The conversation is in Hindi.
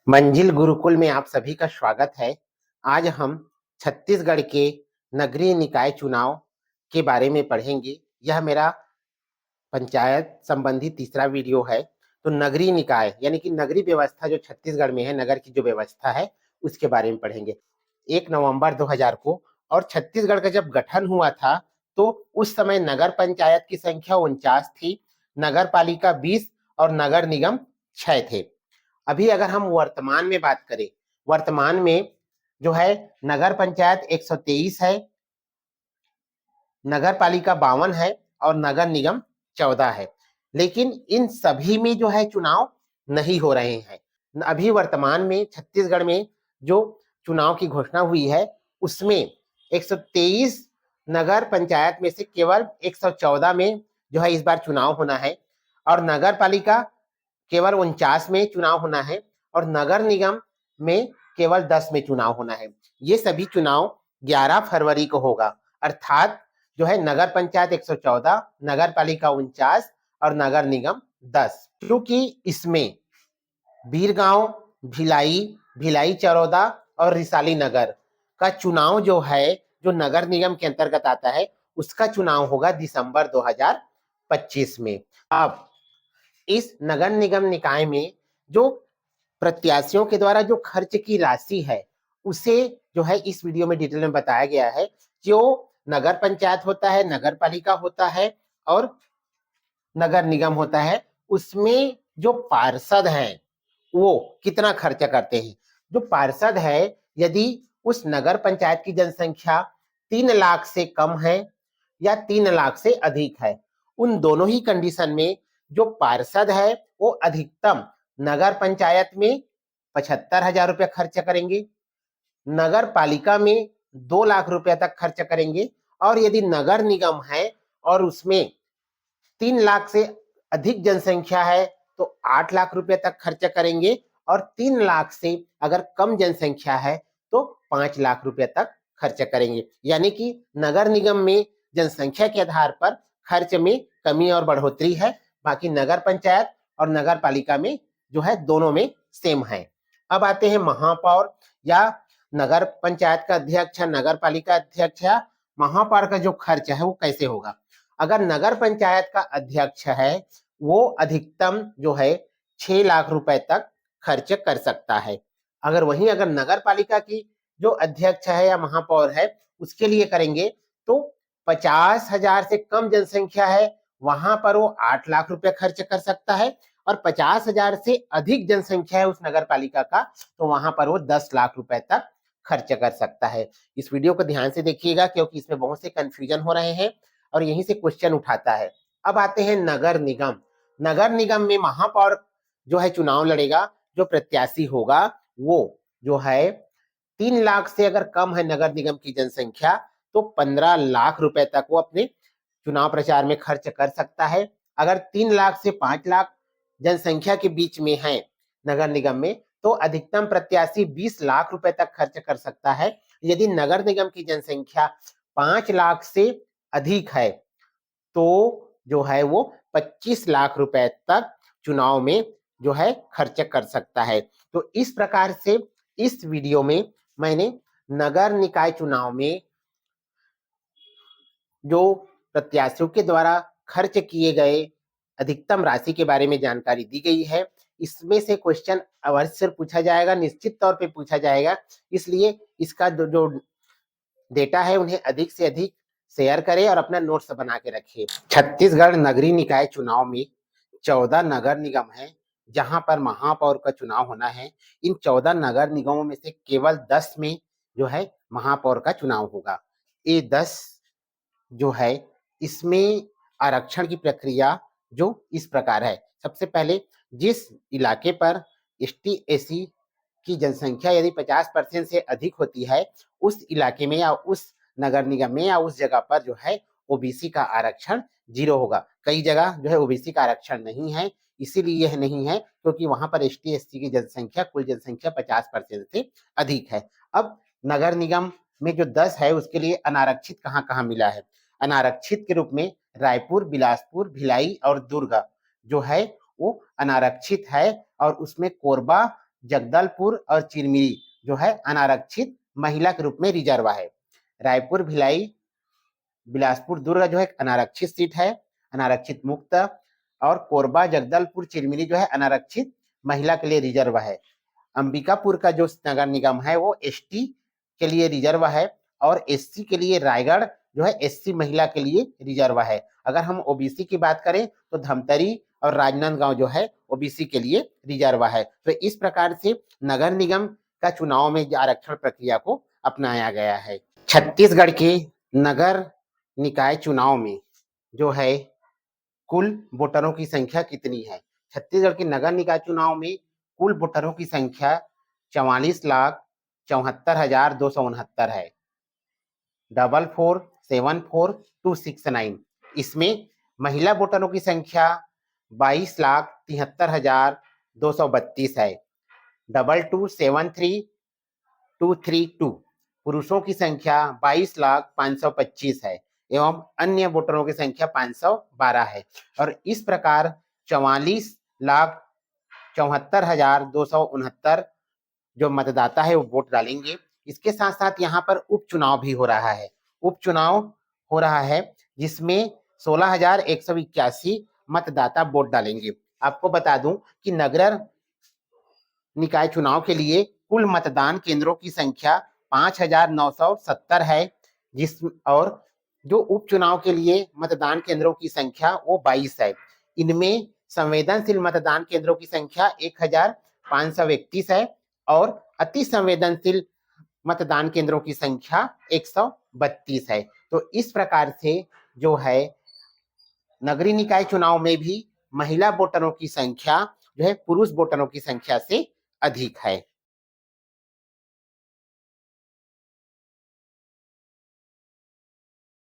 मंजिल गुरुकुल में आप सभी का स्वागत है। आज हम छत्तीसगढ़ के नगरीय निकाय चुनाव के बारे में पढ़ेंगे। यह मेरा पंचायत संबंधी तीसरा वीडियो है। तो नगरीय निकाय यानी कि नगरीय व्यवस्था जो छत्तीसगढ़ में है, नगर की जो व्यवस्था है उसके बारे में पढ़ेंगे। 1 नवंबर 2000 को और छत्तीसगढ़ का जब गठन हुआ था तो उस समय नगर पंचायत की संख्या 49 थी, नगर पालिका 20 और नगर निगम 6 थे। अभी अगर हम वर्तमान में बात करें, वर्तमान में जो है नगर पंचायत 123 है, नगर पालिका 52 है और नगर निगम 14 है। लेकिन इन सभी में जो है चुनाव नहीं हो रहे हैं। अभी वर्तमान में छत्तीसगढ़ में जो चुनाव की घोषणा हुई है उसमें 123 नगर पंचायत में से केवल 114 में जो है इस बार चुनाव होना है और नगर पालिका केवल 49 में चुनाव होना है और नगर निगम में केवल 10 में चुनाव होना है। ये सभी चुनाव 11 फरवरी को होगा। अर्थात जो है नगर पंचायत 114, नगर पालिका 49 और नगर निगम 10। क्योंकि इसमें बीरगांव, भिलाई, भिलाई चरौदा और रिसाली नगर का चुनाव जो है, जो नगर निगम के अंतर्गत आता है, उसका चुनाव होगा दिसंबर 2025 में। अब इस नगर निगम निकाय में जो प्रत्याशियों के द्वारा जो खर्च की राशि है उसे जो है इस वीडियो में डिटेल में बताया गया है। जो नगर पंचायत होता है, नगर पालिका होता है और नगर निगम होता है, उसमें जो पार्षद हैं वो कितना खर्चा करते हैं। जो पार्षद है, यदि उस नगर पंचायत की जनसंख्या 3 लाख से कम है या 3 लाख से अधिक है, उन दोनों ही कंडीशन में जो पार्षद है वो अधिकतम नगर पंचायत में 75,000 रुपया खर्च करेंगे, नगर पालिका में 2 लाख रुपया तक खर्च करेंगे और यदि नगर निगम है और उसमें 3 लाख से अधिक जनसंख्या है तो 8 लाख रुपए तक खर्च करेंगे और 3 लाख से अगर कम जनसंख्या है तो 5 लाख रुपए तक खर्च करेंगे। यानी कि नगर निगम में जनसंख्या के आधार पर खर्च में कमी और बढ़ोतरी है, बाकी नगर पंचायत और नगर पालिका में जो है दोनों में सेम है। अब आते हैं महापौर या नगर पंचायत का अध्यक्ष, नगर पालिका अध्यक्ष या महापौर का जो खर्च है वो कैसे होगा। अगर नगर पंचायत का अध्यक्ष है वो अधिकतम जो है 6 लाख रुपए तक खर्च कर सकता है। अगर नगर पालिका की जो अध्यक्ष है या महापौर है उसके लिए करेंगे तो 50,000 से कम जनसंख्या है, वहां पर वो 8 लाख रुपए खर्च कर सकता है और 50,000 से अधिक जनसंख्या है उस नगर पालिका का तो वहां पर वो 10 लाख रुपए तक खर्च कर सकता है। इस वीडियो को ध्यान से देखिएगा क्योंकि इसमें बहुत से कंफ्यूजन हो रहे हैं और यहीं से क्वेश्चन उठाता है। अब आते हैं नगर निगम। नगर निगम में महापौर जो है चुनाव लड़ेगा, जो प्रत्याशी होगा वो जो है 3 लाख से अगर कम है नगर निगम की जनसंख्या तो 15 लाख रुपए तक वो अपने चुनाव प्रचार में खर्च कर सकता है। अगर 3 लाख से 5 लाख जनसंख्या के बीच में है नगर निगम में तो अधिकतम प्रत्याशी 20 लाख रुपए तक खर्च कर सकता है। यदि नगर निगम की जनसंख्या 5 लाख से अधिक है तो जो है वो 25 लाख रुपए तक चुनाव में जो है खर्च कर सकता है। तो इस प्रकार से इस वीडियो में मैंने नगर निकाय चुनाव में जो प्रत्याशियों के द्वारा खर्च किए गए अधिकतम राशि के बारे में जानकारी दी गई है। इसमें से क्वेश्चन अवश्य पूछा जाएगा, निश्चित तौर पे पूछा जाएगा, इसलिए इसका जो डेटा है उन्हें अधिक से अधिक शेयर करें और अपना नोट्स बना के रखें। छत्तीसगढ़ नगरीय निकाय चुनाव में 14 नगर निगम है जहां पर महापौर का चुनाव होना है। इन 14 नगर निगमों में से केवल 10 में जो है महापौर का चुनाव होगा। ये 10 जो है इसमें आरक्षण की प्रक्रिया जो इस प्रकार है। सबसे पहले जिस इलाके पर एसटी एसी की जनसंख्या यदि 50% से अधिक होती है उस इलाके में या उस नगर निगम में या उस जगह पर जो है ओबीसी का आरक्षण 0 होगा। कई जगह जो है ओबीसी का आरक्षण नहीं है, इसीलिए यह नहीं है क्योंकि वहां पर एसटी एससी की जनसंख्या कुल जनसंख्या 50% से अधिक है। अब नगर निगम में जो 10 है उसके लिए अनारक्षित कहाँ कहाँ मिला है। अनारक्षित के रूप में रायपुर, बिलासपुर, भिलाई और दुर्ग जो है वो अनारक्षित है और उसमें कोरबा जगदलपुर और चिरमिरी जो है अनारक्षित महिला के रूप में रिजर्व है। रायपुर, भिलाई, बिलासपुर, दुर्ग जो है अनारक्षित सीट है, अनारक्षित मुक्त। और कोरबा, जगदलपुर, चिरमिरी जो है अनारक्षित महिला के लिए रिजर्व है। अंबिकापुर का जो नगर निगम है वो एसटी के लिए रिजर्व है, और एससी के लिए रायगढ़ जो है एससी महिला के लिए रिजर्व है। अगर हम ओबीसी की बात करें तो धमतरी और राजनांदगांव जो है ओबीसी के लिए रिजर्व है। तो इस प्रकार से नगर निगम का चुनाव में आरक्षण प्रक्रिया को अपनाया गया है। छत्तीसगढ़ के नगर निकाय चुनाव में जो है कुल वोटरों की संख्या कितनी है? छत्तीसगढ़ के नगर निकाय चुनाव में कुल वोटरों की संख्या 44,74,269 है। 44,74,269। इसमें महिला वोटरों की संख्या 22,73,232 है। 22,73,232। पुरुषों की संख्या 22,05,25 है एवं अन्य वोटरों की संख्या 512 है। और इस प्रकार 44,74,269 जो मतदाता है वो वोट डालेंगे। इसके साथ साथ यहाँ पर उपचुनाव भी हो रहा है। उपचुनाव हो रहा है जिसमें 16,181 मतदाता वोट डालेंगे। आपको बता दूं कि नगर निकाय चुनाव के लिए कुल मतदान केंद्रों की संख्या 5,970 है, और जो उपचुनाव के लिए मतदान केंद्रों की संख्या वो 22 है। इनमें संवेदनशील मतदान केंद्रों की संख्या 1,531 है और अति संवेदनशील मतदान केंद्रों की संख्या 132 है। तो इस प्रकार से जो है नगरीय निकाय चुनाव में भी महिला वोटरों की संख्या जो है पुरुष वोटरों की संख्या से अधिक है।